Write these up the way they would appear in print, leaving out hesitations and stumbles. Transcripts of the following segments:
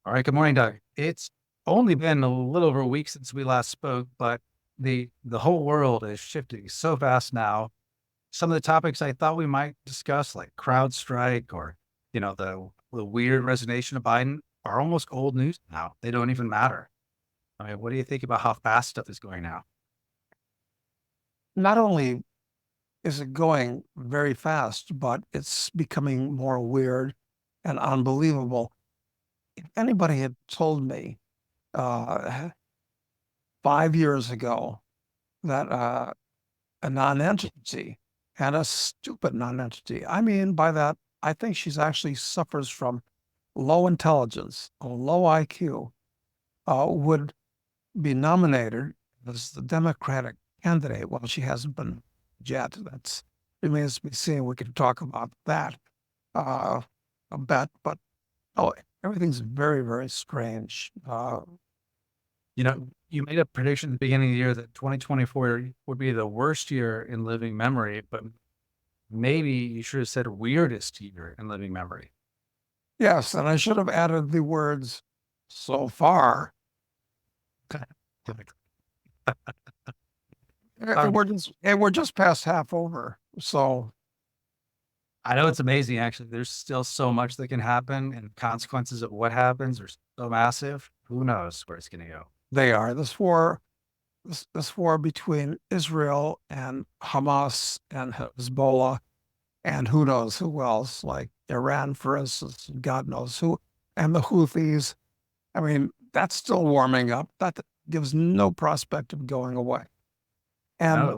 All right. Good morning, Doug. It's only been a little over a week since we last spoke, but the whole world is shifting so fast now. Some of the topics I thought we might discuss, like CrowdStrike or the weird resignation of Biden, are almost old news now. They don't even matter. I mean, what do you think about how fast stuff is going now? Not only is it going very fast, but it's becoming more weird and unbelievable. If anybody had told me uh, 5 years ago that a non-entity and a stupid non-entity, I mean by that, I think she's actually suffers from low intelligence, a low IQ, would be nominated as the Democratic candidate. Well, she hasn't been yet. That's remains to be seen. We can talk about that uh, a bit, but oh, everything's very, very strange. You made a prediction at the beginning of the year that 2024 would be the worst year in living memory, but maybe you should have said weirdest year in living memory. Yes, and I should have added the words "so far." Um, We're just past half over. So I know it's amazing, actually. There's still so much that can happen, and consequences of what happens are so massive. Who knows where it's going to go? they are this war between Israel and Hamas and Hezbollah and who knows who else, like Iran, for instance, God knows who, and the Houthis. I mean, that's still warming up. That gives no prospect of going away. No, And it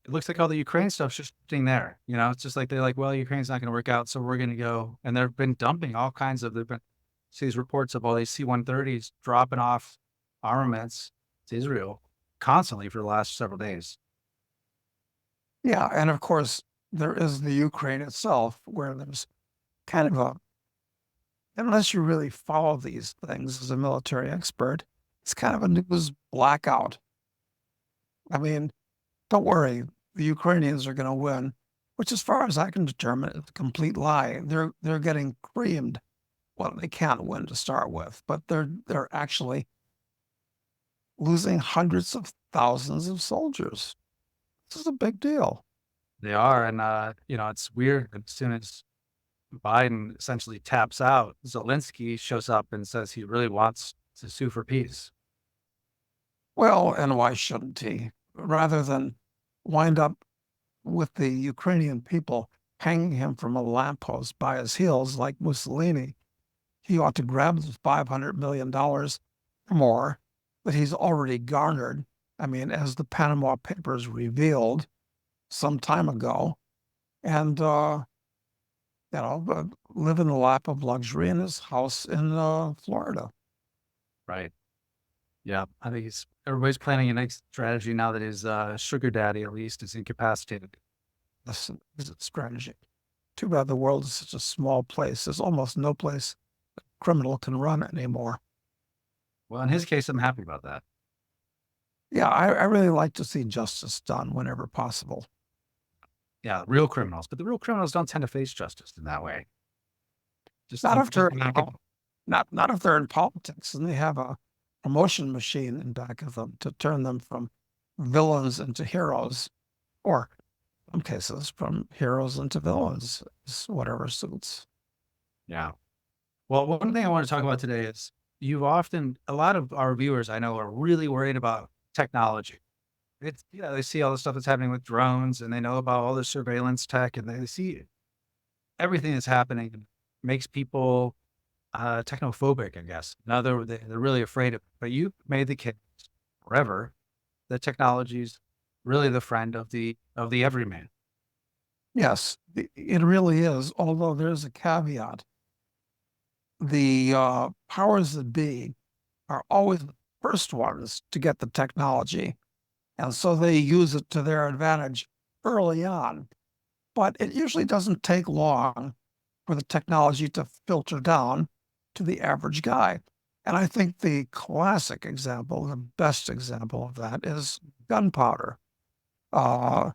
looks like all the Ukraine stuff's just sitting there. It's just like they're like, well, Ukraine's not going to work out, so we're going to go. And they've been dumping all kinds of. They've been see these reports of all these C-130s dropping off armaments to Israel constantly for the last several days. yeah, and of course, there is the Ukraine itself, where there's kind of unless you really follow these things as a military expert, it's kind of a news blackout. I mean, don't worry, the Ukrainians are going to win, which, as far as I can determine, is a complete lie. They're getting creamed. Well, they can't win to start with, but they're actually losing hundreds of thousands of soldiers. This is a big deal. They are, and it's weird. As soon as Biden essentially taps out, Zelensky shows up and says he really wants to sue for peace. Well, and why shouldn't he? Rather than wind up with the Ukrainian people hanging him from a lamppost by his heels like Mussolini, he ought to grab the $500 million or more that he's already garnered. I mean, as the Panama Papers revealed some time ago, and live in the lap of luxury in his house in Florida. Right. Yeah. I think everybody's planning a next strategy now that his sugar daddy at least is incapacitated. This is a strategy. Too bad the world is such a small place. There's almost no place a criminal can run anymore. Well, in his case, I'm happy about that. Yeah, I really like to see justice done whenever possible. Yeah, real criminals, but the real criminals don't tend to face justice in that way. Just Not un- if just they're not if they're in politics and they have a promotion machine in back of them to turn them from villains into heroes, or in some cases from heroes into villains, whatever suits. yeah. Well, one thing I want to talk about today is a lot of our viewers I know are really worried about technology. They see all the stuff that's happening with drones and they know about all the surveillance tech and they see everything that's happening and makes people technophobic, I guess. Now they're really afraid of it. But you made the case forever that technology is really the friend of the everyman. Yes, it really is. Although there's a caveat. The powers that be are always the first ones to get the technology. And so they use it to their advantage early on. But it usually doesn't take long for the technology to filter down to the average guy. And I think the classic example, the best example of that is gunpowder. Uh,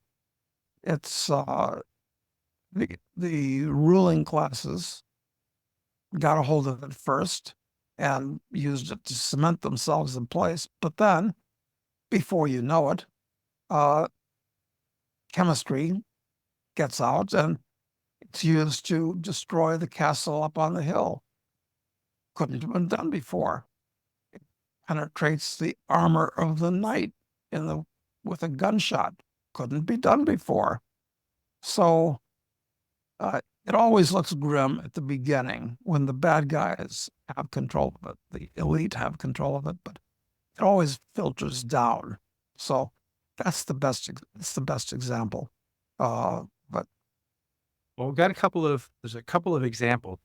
it's the ruling classes got a hold of it first, and used it to cement themselves in place. But then, before you know it, uh, chemistry gets out and it's used to destroy the castle up on the hill. Couldn't have been done before. It penetrates the armor of the knight with a gunshot. Couldn't be done before. So it always looks grim at the beginning when the bad guys have control of it, the elite have control of it, but it always filters down. So that's the best. It's the best example. But Well, there's a couple of examples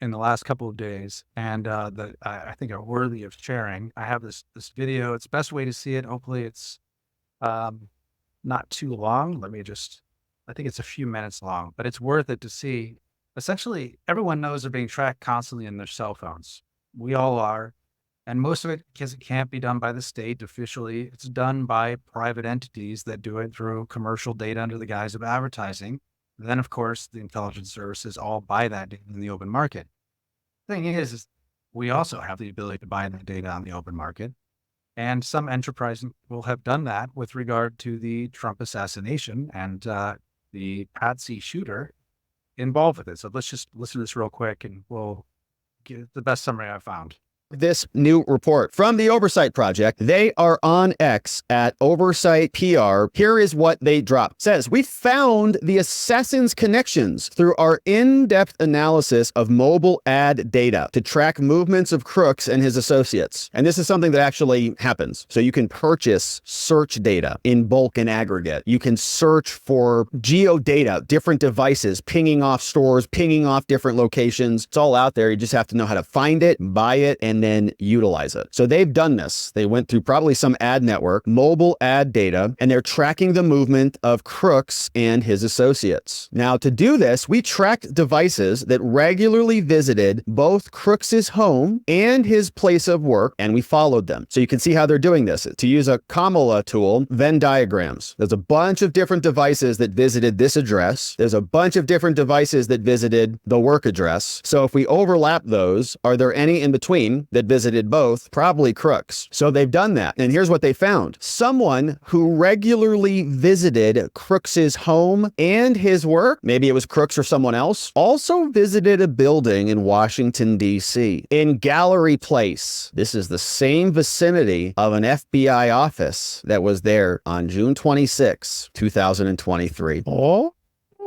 in the last couple of days, and that I think are worthy of sharing. I have this video. It's the best way to see it. Hopefully, it's not too long. I think it's a few minutes long, but it's worth it to see. Essentially, everyone knows they're being tracked constantly in their cell phones. We all are. And most of it, because it can't be done by the state officially, it's done by private entities that do it through commercial data under the guise of advertising. Then, of course, the intelligence services all buy that data in the open market. Thing is we also have the ability to buy that data on the open market. And some enterprises will have done that with regard to the Trump assassination and the Patsy shooter involved with it. So let's just listen to this real quick and we'll give the best summary I found. This new report from the Oversight Project. They are on X at Oversight PR. Here is what they dropped. It says, we found the assassin's connections through our in-depth analysis of mobile ad data to track movements of Crooks and his associates. And this is something that actually happens. So you can purchase search data in bulk and aggregate. You can search for geo data, different devices, pinging off stores, pinging off different locations. It's all out there. You just have to know how to find it, buy it, and then utilize it. So they've done this. They went through probably some ad network, mobile ad data, and they're tracking the movement of Crooks and his associates. Now, to do this, we tracked devices that regularly visited both Crooks's home and his place of work, and we followed them. So you can see how they're doing this. To use a Kamala tool, Venn diagrams. There's a bunch of different devices that visited this address. There's a bunch of different devices that visited the work address. So if we overlap those, are there any in between that visited both? Probably Crooks. So they've done that. And here's what they found. Someone who regularly visited Crooks's home and his work, maybe it was Crooks or someone else, also visited a building in Washington, D.C. in Gallery Place. This is the same vicinity of an FBI office that was there on June 26, 2023.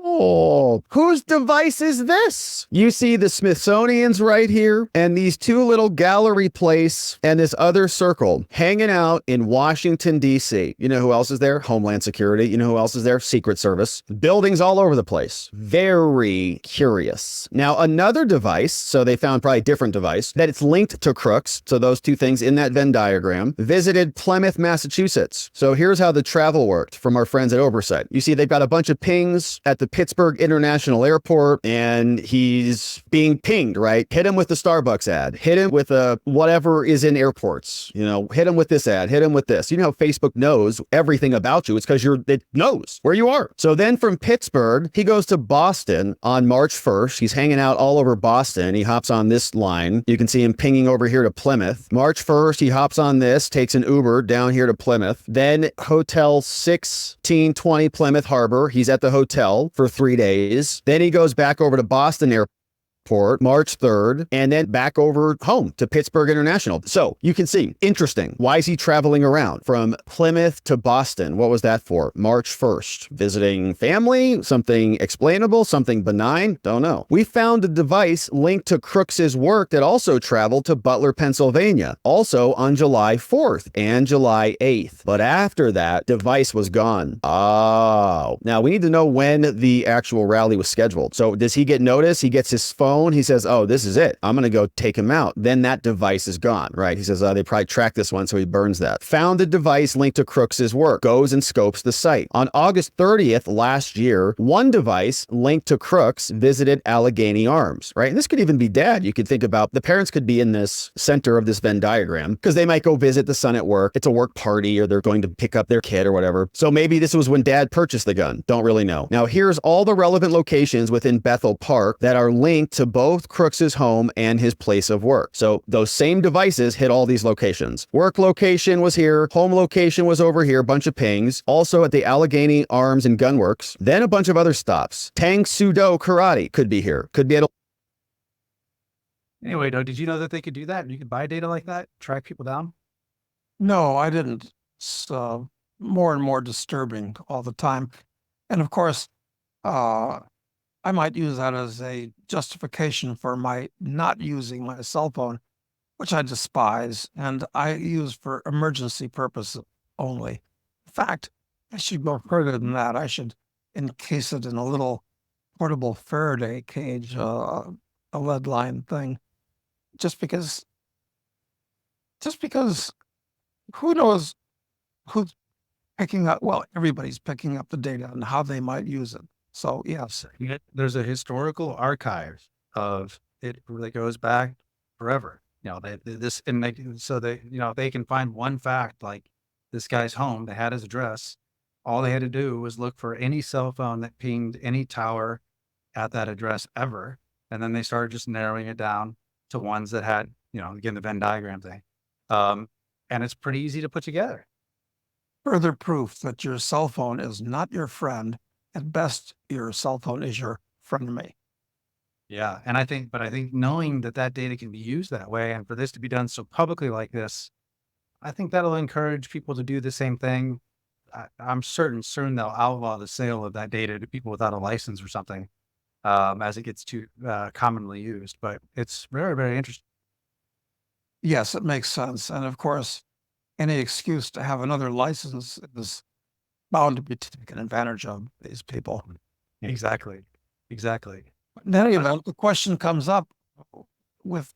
Oh, whose device is this? You see the Smithsonian's right here and these two little Gallery Place and this other circle hanging out in Washington, D.C. You know who else is there? Homeland Security. You know who else is there? Secret Service. Buildings all over the place. Very curious. Now, another device, so they found probably a different device, that it's linked to Crooks. So those two things in that Venn diagram, visited Plymouth, Massachusetts. So here's how the travel worked from our friends at Oversight. You see, they've got a bunch of pings at the Pittsburgh International Airport, and he's being pinged, right? Hit him with the Starbucks ad. Hit him with a whatever is in airports. You know, hit him with this ad. Hit him with this. You know how Facebook knows everything about you. It's because it knows where you are. So then from Pittsburgh, he goes to Boston on March 1st. He's hanging out all over Boston. He hops on this line. You can see him pinging over here to Plymouth. March 1st, he hops on this, takes an Uber down here to Plymouth. Then Hotel 1620 Plymouth Harbor. He's at the hotel for 3 days. Then he goes back over to Boston Airport March 3rd, and then back over home to Pittsburgh International. So you can see, interesting. Why is he traveling around from Plymouth to Boston? What was that for? March 1st. Visiting family? Something explainable? Something benign? Don't know. We found a device linked to Crooks's work that also traveled to Butler, Pennsylvania, also on July 4th and July 8th. But after that, device was gone. Oh. Now we need to know when the actual rally was scheduled. So does he get notice? He gets his phone. He says, oh, this is it. I'm going to go take him out. Then that device is gone, right? He says, they probably tracked this one, so he burns that. Found a device linked to Crooks's work. Goes and scopes the site. On August 30th last year, one device linked to Crooks visited Allegheny Arms, right? And this could even be dad. You could think about the parents could be in this center of this Venn diagram because they might go visit the son at work. It's a work party or they're going to pick up their kid or whatever. So maybe this was when dad purchased the gun. Don't really know. Now here's all the relevant locations within Bethel Park that are linked to to both Crooks's home and his place of work. So those same devices hit all these locations. Work location was here, home location was over here, bunch of pings. Also at the Allegheny Arms and Gun Works, then a bunch of other stops. Tang Sudo Karate could be here, could be at a Anyway, though, did you know that they could do that? You could buy data like that, track people down? No, I didn't. It's more and more disturbing all the time. And of course, I might use that as a justification for my not using my cell phone, which I despise, and I use for emergency purposes only. In fact, I should go further than that. I should encase it in a little portable Faraday cage, a lead line thing, just because who knows who's picking up, well, everybody's picking up the data and how they might use it. So yes, There's a historical archive of it that goes back forever. You know, they can find one fact, like this guy's home, they had his address. All they had to do was look for any cell phone that pinged any tower at that address ever. And then they started just narrowing it down to ones that had, again, the Venn diagram thing. And it's pretty easy to put together. further proof that your cell phone is not your friend. At best, your cell phone is your frenemy. Yeah. And I think knowing that data can be used that way, and for this to be done so publicly like this, I think that'll encourage people to do the same thing. I'm certain they'll outlaw the sale of that data to people without a license or something, as it gets too commonly used. But it's very, very interesting. Yes, it makes sense. And of course, any excuse to have another license is bound to be taken advantage of these people. Exactly. In any event, the question comes up with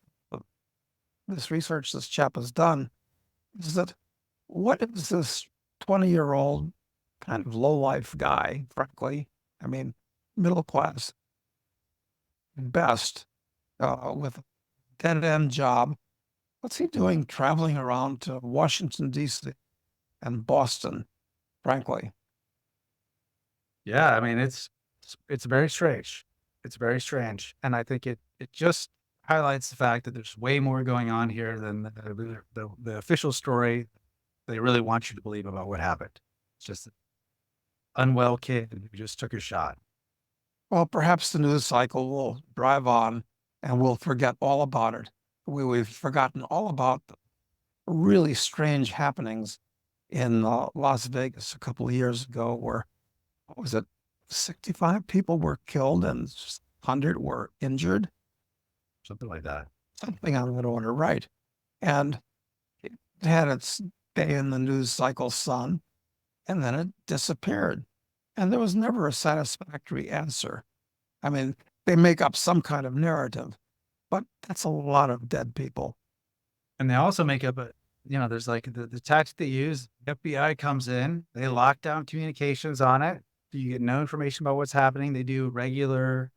this research this chap has done is that what is this 20-year-old kind of low-life guy, frankly, I mean, middle class best, with a dead-end job, what's he doing traveling around to Washington, D.C. and Boston, frankly? Yeah. I mean, it's very strange. It's very strange. And I think it just highlights the fact that there's way more going on here than the official story they really want you to believe about what happened. It's just an unwell kid who just took a shot. Well, perhaps the news cycle will drive on and we'll forget all about it. We've forgotten all about the really strange happenings in Las Vegas a couple of years ago where, what was it, 65 people were killed and 100 were injured? Something like that. Something on that order, right. And it had its day in the news cycle sun, and then it disappeared. And there was never a satisfactory answer. I mean, they make up some kind of narrative, but that's a lot of dead people. And they also make up there's like the tactic they use. FBI comes in, they lock down communications on it. You get no information about what's happening. They do regular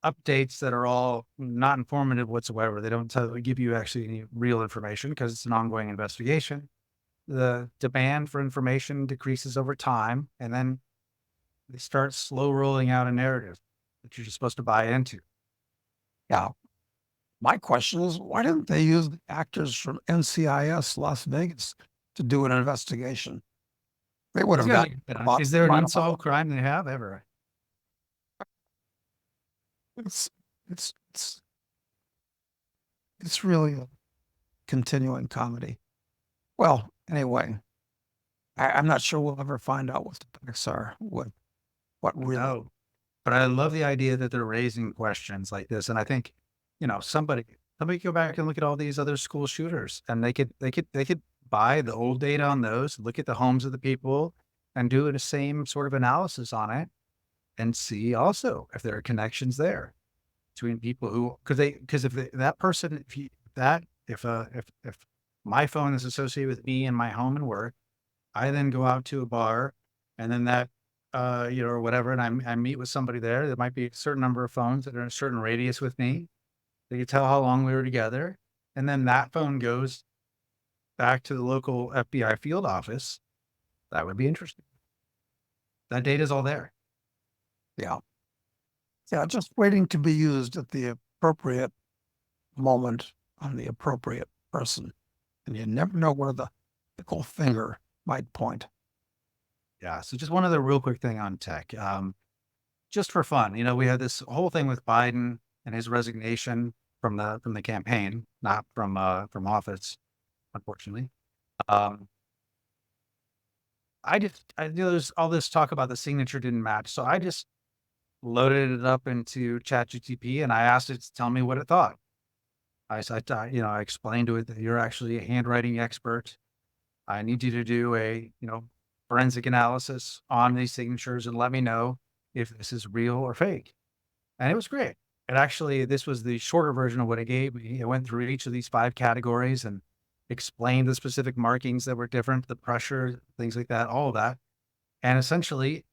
updates that are all not informative whatsoever. They don't give you actually any real information because it's an ongoing investigation. The demand for information decreases over time, and then they start slow rolling out a narrative that you're just supposed to buy into. Yeah. My question is, why didn't they use the actors from NCIS Las Vegas to do an investigation? They would have gotten about Is there an right unsolved crime they have ever? It's really a continuing comedy. Well, anyway, I'm not sure we'll ever find out what the facts are, what really. No. But I love the idea that they're raising questions like this. And I think, somebody go back and look at all these other school shooters, and they could buy the old data on those, look at the homes of the people, and do the same sort of analysis on it, and see also if there are connections there between people who, because if that person, if my phone is associated with me and my home and work, I then go out to a bar, and then that, or whatever, and I meet with somebody there. There might be a certain number of phones that are in a certain radius with me. They can tell how long we were together, and then that phone goes back to the local FBI field office. That would be interesting. That data's all there. Yeah, just waiting to be used at the appropriate moment on the appropriate person. And you never know where the fickle finger might point. Yeah. So just one other real quick thing on tech. Just for fun, we had this whole thing with Biden and his resignation from the campaign, not from office, unfortunately. Um, I knew there's all this talk about the signature didn't match, so I just loaded it up into ChatGTP and I asked it to tell me what it thought. I explained to it that you're actually a handwriting expert. I need you to do a, forensic analysis on these signatures and let me know if this is real or fake. And it was great. And actually, this was the shorter version of what it gave me. It went through each of these 5 categories and explained the specific markings that were different, the pressure, things like that, all of that. And essentially,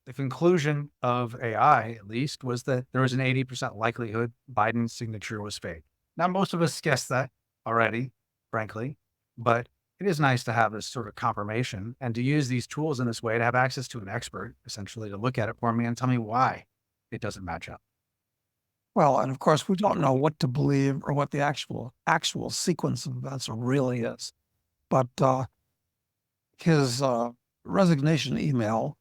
the conclusion of AI, at least, was that there was an 80% likelihood Biden's signature was fake. Now, most of us guessed that already, frankly, but it is nice to have this sort of confirmation and to use these tools in this way to have access to an expert, essentially, to look at it for me and tell me why it doesn't match up. Well, and of course, we don't know what to believe or what the actual sequence of events really is. But his resignation email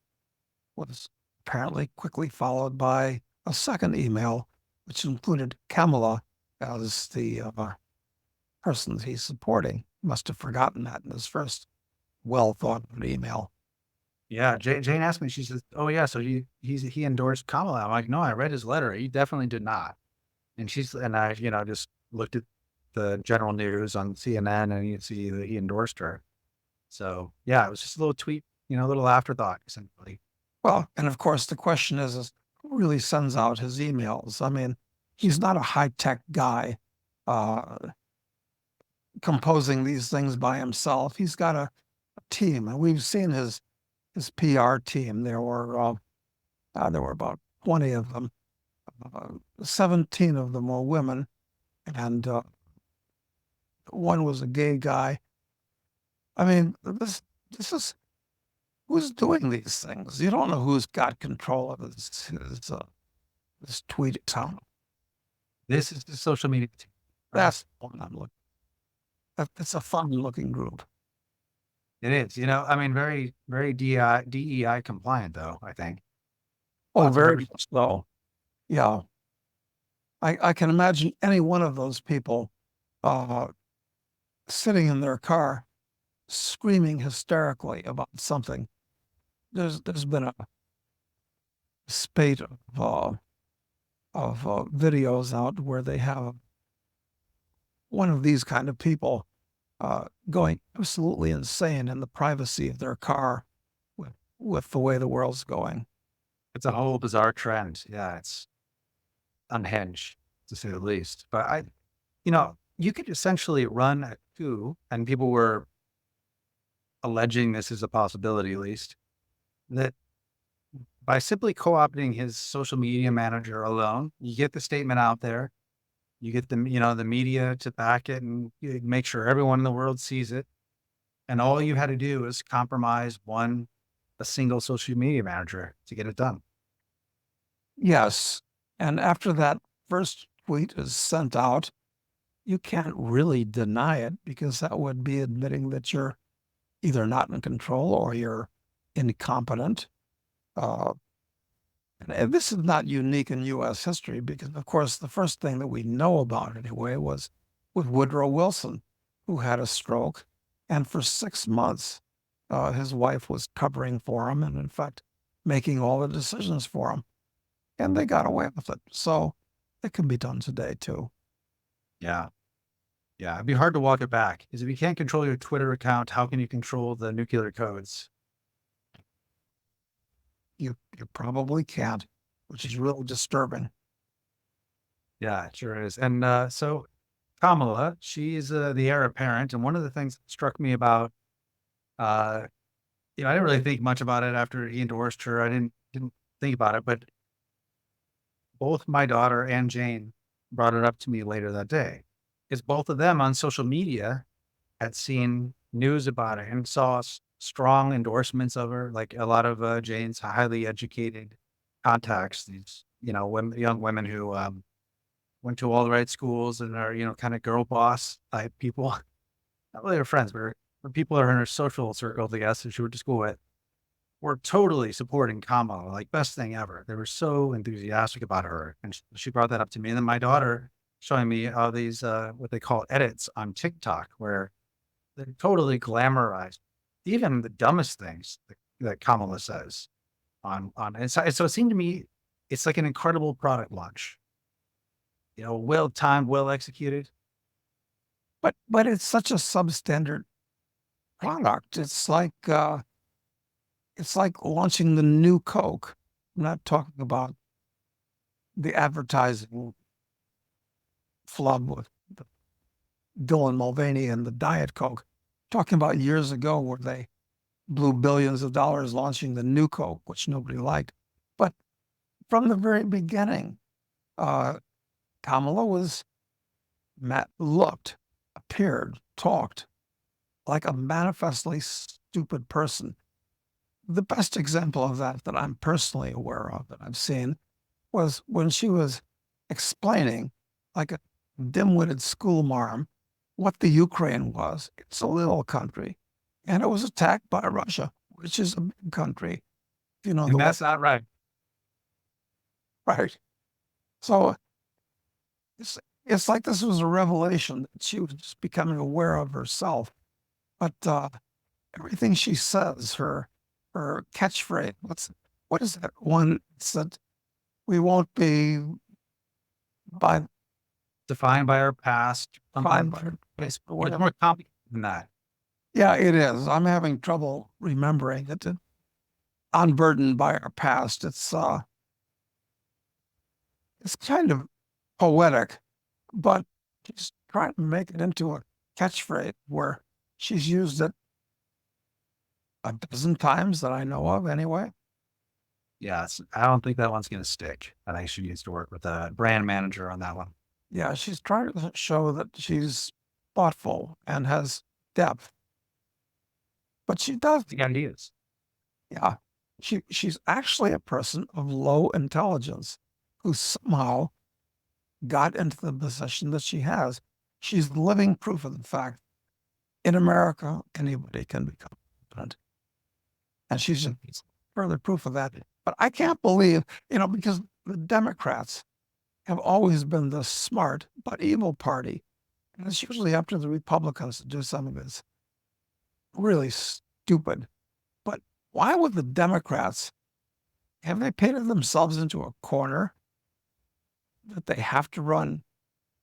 was apparently quickly followed by a second email, which included Kamala as the person he's supporting. Must have forgotten that in his first well thought of email. Yeah, Jane asked me, she says, "Oh yeah, so he endorsed Kamala." I'm like, "No, I read his letter. He definitely did not." And I, just looked at the general news on CNN and you see that he endorsed her. So yeah, it was just a little tweet, a little afterthought, essentially. Well, and of course, the question is who really sends out his emails? I mean, he's not a high tech guy uh, composing these things by himself. He's got a team, and we've seen his PR team. There were about 20 of them. 17 of them were women, and one was a gay guy. I mean, this is who's doing these things. You don't know who's got control of this tweet account. This is the social media team. That's what I'm looking. It's a fun looking group. It is, I mean, very, very DEI compliant, though, I think. Oh, Lots of very much so. Yeah. I can imagine any one of those people sitting in their car screaming hysterically about something. There's been a spate of videos out where they have one of these kind of people going absolutely insane in the privacy of their car with the way the world's going. It's a whole bizarre trend. Yeah, it's unhinged, to say the least. But you could essentially run a coup, and people were alleging this is a possibility, at least, that by simply co-opting his social media manager alone, you get the statement out there, you get the media to back it, and you make sure everyone in the world sees it. And all you had to do is compromise a single social media manager to get it done. Yes. And after that first tweet is sent out, you can't really deny it because that would be admitting that you're either not in control or you're incompetent. And this is not unique in U.S. history because, of course, the first thing that we know about anyway was with Woodrow Wilson, who had a stroke. And for 6 months, his wife was covering for him and, in fact, making all the decisions for him. And they got away with it. So it can be done today, too. Yeah. Yeah. It'd be hard to walk it back because if you can't control your Twitter account, how can you control the nuclear codes? You probably can't, which is real disturbing. Yeah, it sure is. And so Kamala, she's the heir apparent. And one of the things that struck me about, I didn't really think much about it after he endorsed her. I didn't think about it, but both my daughter and Jane brought it up to me later that day. Is both of them on social media had seen news about it and saw strong endorsements of her, like a lot of Jane's highly educated contacts, these, young women who went to all the right schools and are, kind of girl boss type people. Not really her friends, but people that are in her social circle, I guess, that she went to school with, were totally supporting Kamala, like best thing ever. They were so enthusiastic about her. And she brought that up to me. And then my daughter showing me all these, what they call edits on TikTok, where they totally glamorize even the dumbest things that Kamala says and so it seemed to me it's like an incredible product launch, well timed, well executed. But it's such a substandard product. It's like launching the new Coke. I'm not talking about the advertising flub with Dylan Mulvaney and the Diet Coke. Talking about years ago where they blew billions of dollars launching the new Coke, which nobody liked. But from the very beginning, Kamala appeared, talked like a manifestly stupid person. The best example of that I'm personally aware of that I've seen was when she was explaining, like a dim-witted schoolmarm, what the Ukraine was. It's a little country, and it was attacked by Russia, which is a big country. And that's not right. Right. So it's like this was a revelation that she was just becoming aware of herself. But everything she says, her catchphrase, what is that one? It's that we won't be Defined by our past. defined by It's more complicated than that. Yeah, it is. I'm having trouble remembering it. Unburdened by our past. It's kind of poetic, but she's trying to make it into a catchphrase where she's used it a dozen times that I know of anyway. Yeah, I don't think that one's going to stick. I think she needs to work with a brand manager on that one. Yeah, she's trying to show that she's thoughtful and has depth. But she does. The ideas. Yeah. She's actually a person of low intelligence who somehow got into the position that she has. She's living proof of the fact in America, anybody can become president. And she's just further proof of that. But I can't believe, because the Democrats have always been the smart but evil party. And it's usually up to the Republicans to do something that's really stupid. But why would the Democrats, have they painted themselves into a corner that they have to run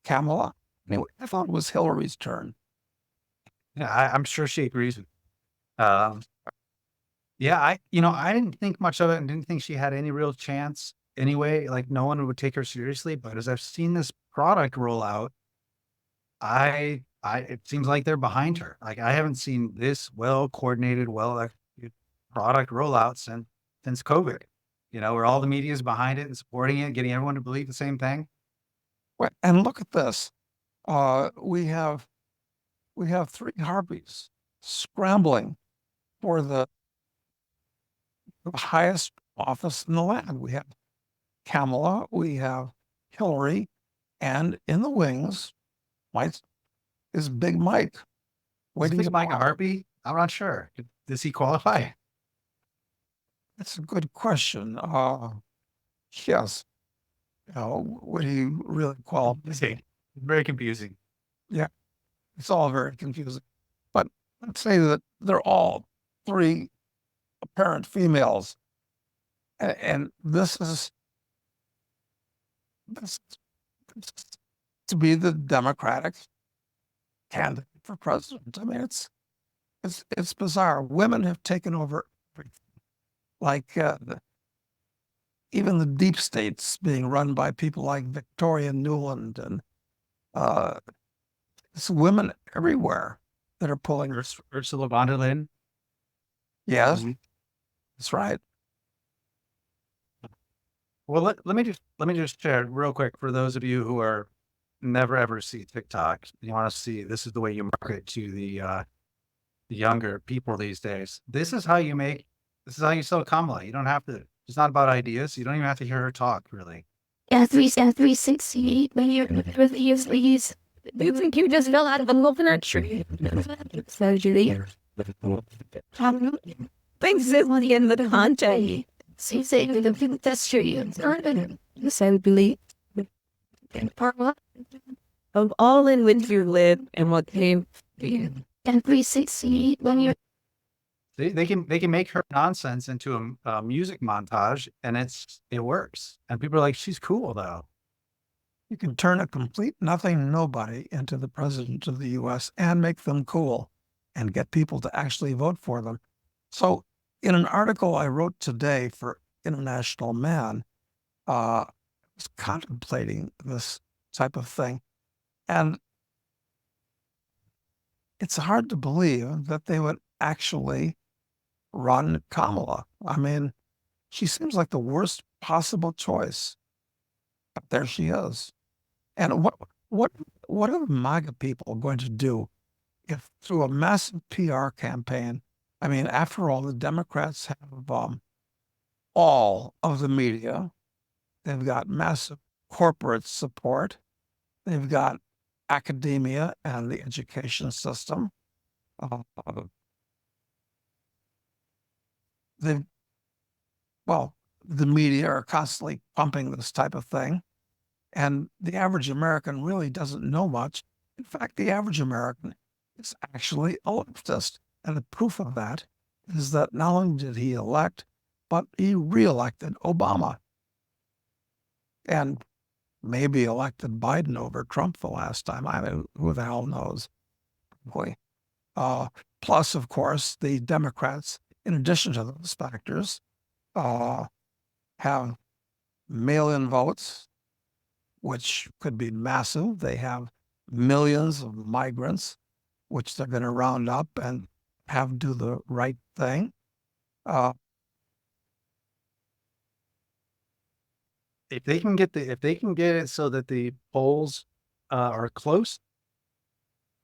Kamala? Anyway, I thought it was Hillary's turn. Yeah, I'm sure she agrees with. Yeah, I didn't think much of it and didn't think she had any real chance anyway. Like no one would take her seriously. But as I've seen this product roll out, it seems like they're behind her. Like I haven't seen this well coordinated, well executed product rollout since COVID. Where all the media is behind it and supporting it, getting everyone to believe the same thing. And look at this. We have three harpies scrambling for the highest office in the land. We have Kamala, we have Hillary, and in the wings, is Big Mike. Is Big Mike a harpy? I'm not sure. Does he qualify? That's a good question. Yes. Would he really qualify? Very confusing. Yeah, it's all very confusing. But let's say that they're all three apparent females, and this is to be the Democratic candidate for president. I mean, it's bizarre. Women have taken over everything. Like even the deep states being run by people like Victoria Nuland, and it's women everywhere that are pulling. Ursula von der Leyen. Yes, that's right. Well, let me just share real quick for those of you who are never ever see TikTok. You want to see this is the way you market to the younger people these days. This is how you sell Kamala. You don't have to. It's not about ideas. You don't even have to hear her talk really. 368 when you're with these. You think you just fell out of a coconut tree. So Julie. Things that want in the country. So you say the that's true. So believe. Of all in which you live and what came to you. And 368 when you're They can make her nonsense into a music montage, and it works. And people are like, she's cool though. You can turn a complete nothing nobody into the president of the US and make them cool and get people to actually vote for them. So in an article I wrote today for International Man, I was contemplating this type of thing. And it's hard to believe that they would actually run Kamala. I mean, she seems like the worst possible choice. But there she is. And what are the MAGA people going to do if through a massive PR campaign? I mean, after all, the Democrats have all of the media. They've got massive corporate support. They've got academia and the education system. They've, well, the media are constantly pumping this type of thing. And the average American really doesn't know much. In fact, the average American is actually a leftist. And the proof of that is that not only did he elect, but he reelected Obama. And maybe elected Biden over Trump the last time. I mean, who the hell knows? Boy. Plus, of course, the Democrats, in addition to those factors, have mail-in votes, which could be massive. They have millions of migrants, which they're going to round up and have do the right thing. If they can get it so that the polls are close,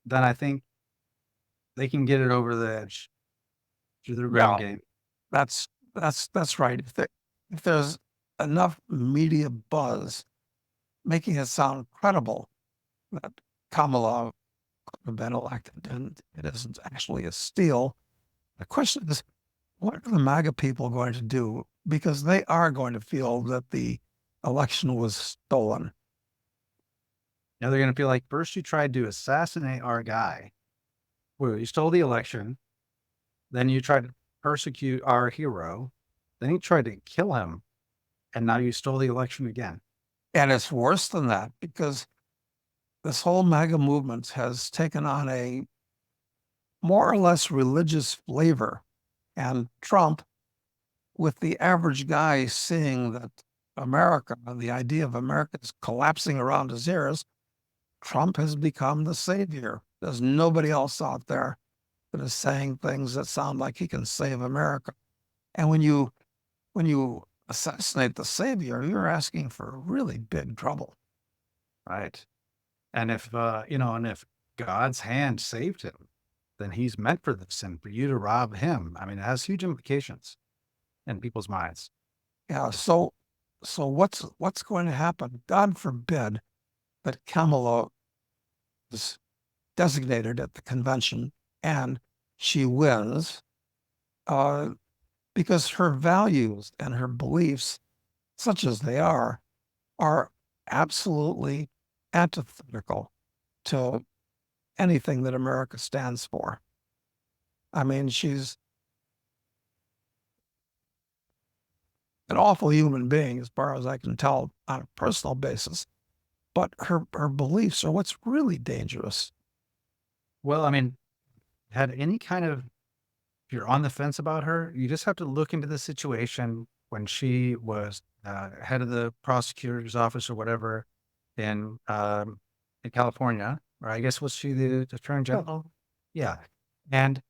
then I think they can get it over the edge through the ground game. That's right. If there's enough media buzz making it sound credible that Kamala could have been elected and it isn't actually a steal, the question is, what are the MAGA people going to do? Because they are going to feel that the election was stolen. Now they're going to feel like, first you tried to assassinate our guy. Well, you stole the election. Then you tried to persecute our hero. Then you tried to kill him. And now you stole the election again. And it's worse than that, because this whole MAGA movement has taken on a more or less religious flavor. And Trump, with the average guy seeing that America, the idea of America is collapsing around his ears, Trump has become the savior. There's nobody else out there that is saying things that sound like he can save America. And when you assassinate the savior, you're asking for really big trouble. Right. And if, and if God's hand saved him, then he's meant for this. And for you to rob him, I mean, it has huge implications in people's minds. Yeah. So what's going to happen? God forbid that Kamala is designated at the convention and she wins, because her values and her beliefs, such as they are absolutely antithetical to anything that America stands for. I mean, she's an awful human being, as far as I can tell on a personal basis, but her beliefs are what's really dangerous. Well, I mean, had any kind of, if you're on the fence about her, you just have to look into the situation when she was head of the prosecutor's office or whatever in California, or I guess was she the attorney general? Yeah. And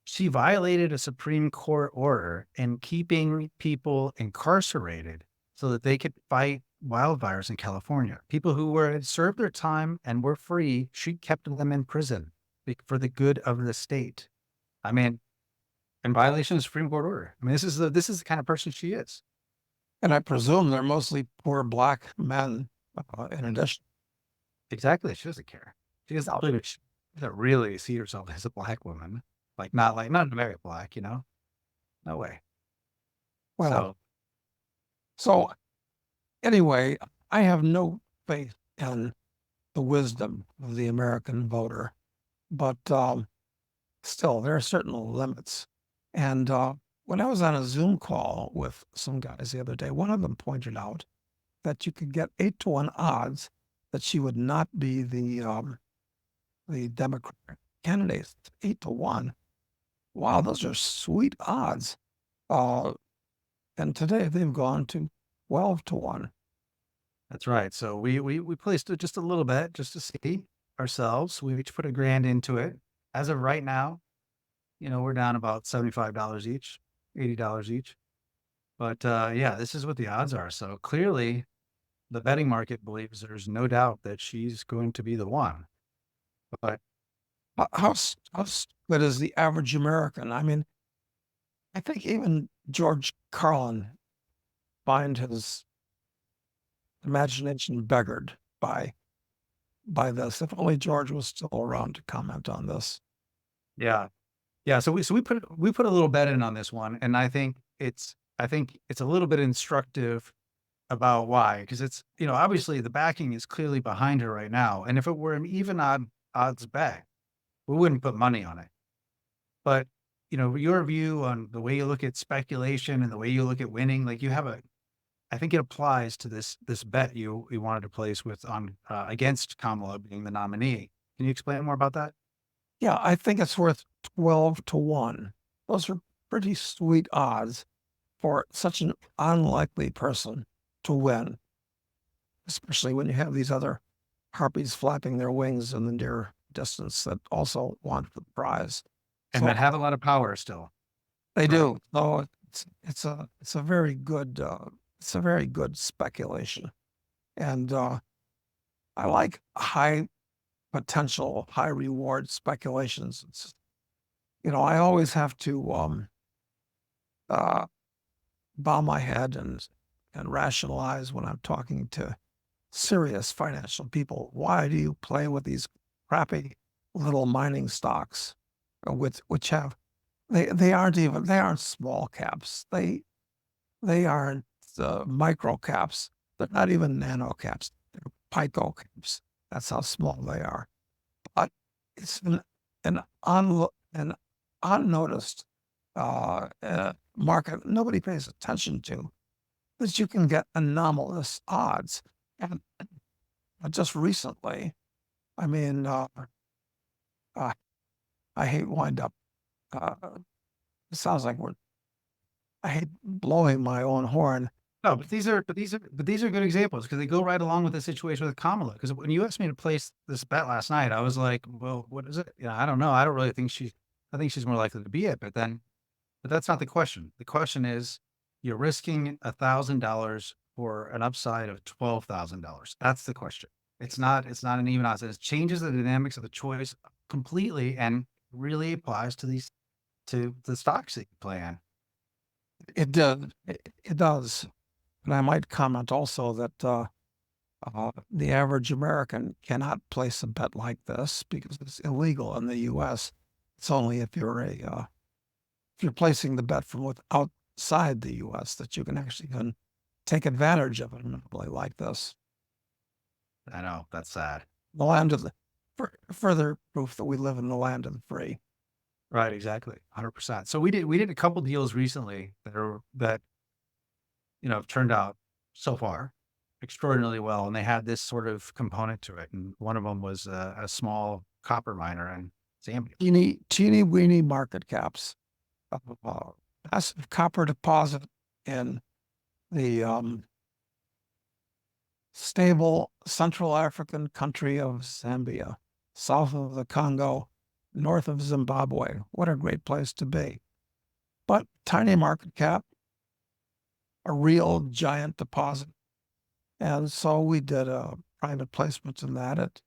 she violated a Supreme Court order in keeping people incarcerated so that they could fight wildfires in California. People who had served their time and were free, she kept them in prison for the good of the state. I mean, in violation of the Supreme Court order. I mean, this is the kind of person she is. And I presume they're mostly poor black men, in addition. Exactly. She doesn't care. She doesn't really see herself as a black woman. Not very black, No way. Well, So so anyway, I have no faith in the wisdom of the American voter, but still, there are certain limits. And when I was on a Zoom call with some guys the other day, one of them pointed out that you could get 8-1 odds that she would not be the Democratic candidate. 8-1. Wow, those are sweet odds. And today they've gone to 12-1. that's right. So we placed it just a little bit just to see ourselves. We each put $1,000 into it. As of right now, we're down about $75 each, $80 each. But yeah, this is what the odds are. So clearly, the betting market believes there's no doubt that she's going to be the one. But How stupid is the average American? I mean, I think even George Carlin find his imagination beggared by this. If only George was still around to comment on this. yeah, yeah. So we put a little bet in on this one, and I think it's a little bit instructive about why, because it's obviously the backing is clearly behind her right now, and if it were an even odds bet, we wouldn't put money on it. But your view on the way you look at speculation and the way you look at winning, like I think it applies to this bet you wanted to place with on against Kamala being the nominee. Can you explain more about that? Yeah, I think it's worth 12-1. Those are pretty sweet odds for such an unlikely person to win, especially when you have these other harpies flapping their wings in the near distance that also want the prize. And So that have a lot of power still. they Right. do. So it's a very good speculation, and I like high potential, high reward speculations. I always have to uh, bow my head and rationalize when I'm talking to serious financial people. Why do you play with these crappy little mining stocks, which have they aren't small caps. They aren't micro caps. They're not even nano caps. They're pico caps. That's how small they are. But it's an unnoticed market nobody pays attention to, that you can get anomalous odds. And just recently, I mean, I hate wind up. It sounds like I hate blowing my own horn. No, but these are good examples because they go right along with the situation with Kamala. Because when you asked me to place this bet last night, I was like, "Well, what is it? I don't know. I don't really think I think she's more likely to be it." But that's not the question. The question is, you're risking $1,000 for an upside of $12,000. That's the question. It's not an even odds. It changes the dynamics of the choice completely, and really applies to the stocks that you play in. It does. It does. And I might comment also that the average American cannot place a bet like this because it's illegal in the U.S. It's only if you're placing the bet from outside the U.S. that you can actually take advantage of an anomaly like this. I know, that's sad. The land of further proof that we live in the land of the free. Right, exactly, 100%. So we did a couple deals recently that have turned out so far extraordinarily well, and they had this sort of component to it. And one of them was a small copper miner in Zambia. Teeny weeny market caps. Massive copper deposit in the stable Central African country of Zambia, south of the Congo, north of Zimbabwe. What a great place to be. But tiny market cap, a real giant deposit. And so we did a private placement in that at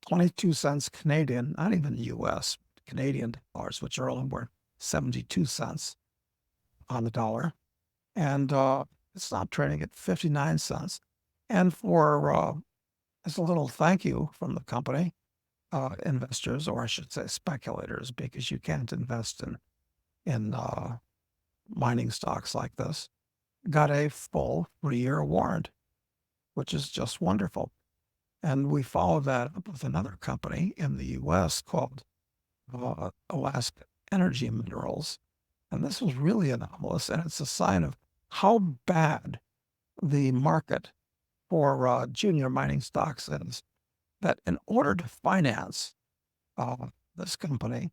22 cents Canadian, not even US, Canadian dollars, which are only worth 72 cents on the dollar. And It's now trading at 59 cents. And for as a little thank you from the company, investors, or I should say speculators, because you can't invest in mining stocks like this, got a full 3-year warrant, which is just wonderful. And we followed that up with another company in the U.S. called Alaska Energy Minerals. And this was really anomalous, and it's a sign of how bad the market for junior mining stocks is. That in order to finance this company,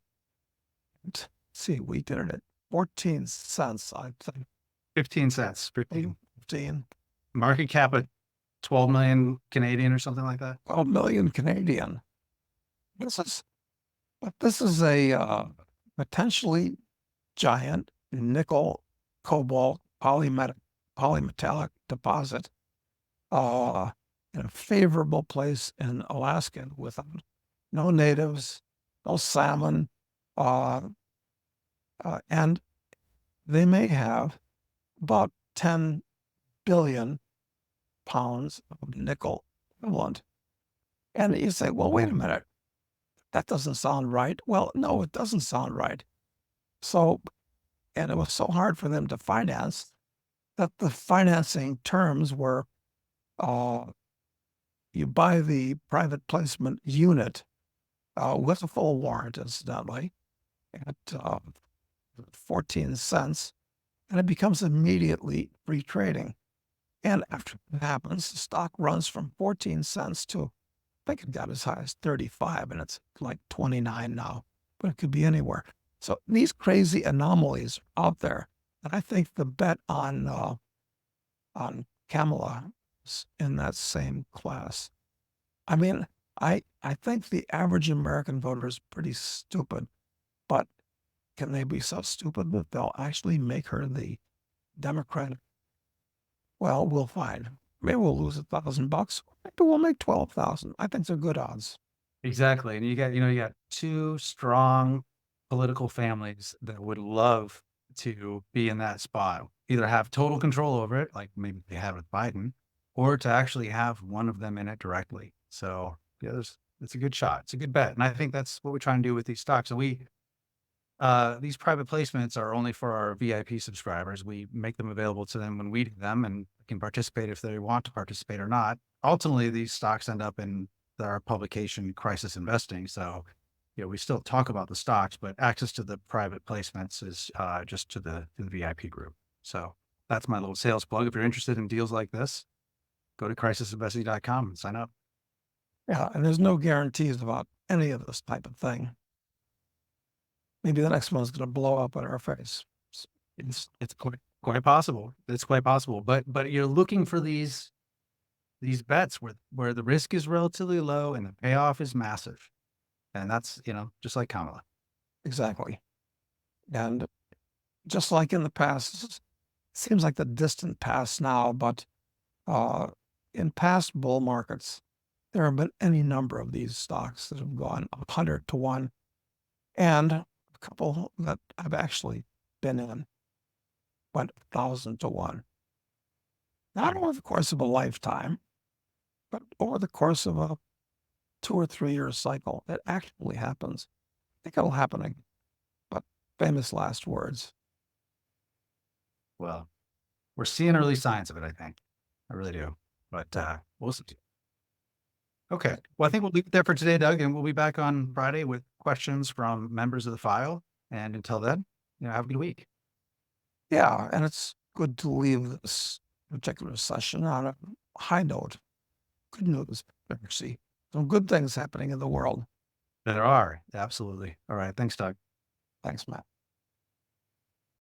let's see, we did it at 14 cents, I think. 15 cents. 15, Market cap at 12 million Canadian or something like that. 12 million Canadian. This is a potentially giant nickel, cobalt, polymetallic deposit in a favorable place in Alaska with no natives, no salmon, and they may have about 10 billion pounds of nickel equivalent. And you say, well, wait a minute, that doesn't sound right. Well, no, it doesn't sound right. So, and it was so hard for them to finance that the financing terms were you buy the private placement unit with a full warrant, incidentally, at 14 cents, and it becomes immediately free trading. And after that happens, the stock runs from 14 cents to, I think it got as high as 35, and it's like 29 now, but it could be anywhere. So these crazy anomalies are out there. And I think the bet on Kamala is in that same class. I mean, I think the average American voter is pretty stupid, but can they be so stupid that they'll actually make her the Democratic? Well, we'll find. Maybe we'll lose $1,000. Maybe we'll make 12,000. I think they're good odds. Exactly. And you got two strong political families that would love to be in that spot, either have total control over it, like maybe they have with Biden, or to actually have one of them in it directly. So yeah, it's a good shot. It's a good bet. And I think that's what we're trying to do with these stocks. So these private placements are only for our VIP subscribers. We make them available to them when we do them, and can participate if they want to participate or not. Ultimately, these stocks end up in our publication, Crisis Investing. So, we still talk about the stocks, but access to the private placements is just to the VIP group. So that's my little sales plug. If you're interested in deals like this, go to crisisinvesting.com and sign up. Yeah, and there's no guarantees about any of this type of thing. Maybe the next one's going to blow up in our face. It's quite possible. It's quite possible. But you're looking for these bets where the risk is relatively low and the payoff is massive. And that's, just like Kamala. Exactly. And just like in the past, it seems like the distant past now, but in past bull markets, there have been any number of these stocks that have gone 100 to 1, and a couple that I've actually been in went 1,000 to 1. Not over the course of a lifetime, but over the course of a 2 or 3 year cycle. It actually happens. I think it'll happen again. But famous last words. Well, we're seeing early signs of it, I think. I really do. But we'll see. Okay. Well, I think we'll leave it there for today, Doug, and we'll be back on Friday with questions from members of the file. And until then, have a good week. Yeah, and it's good to leave this particular session on a high note. Good news, Mercy. Some good things happening in the world. There are. Absolutely. All right. Thanks, Doug. Thanks, Matt.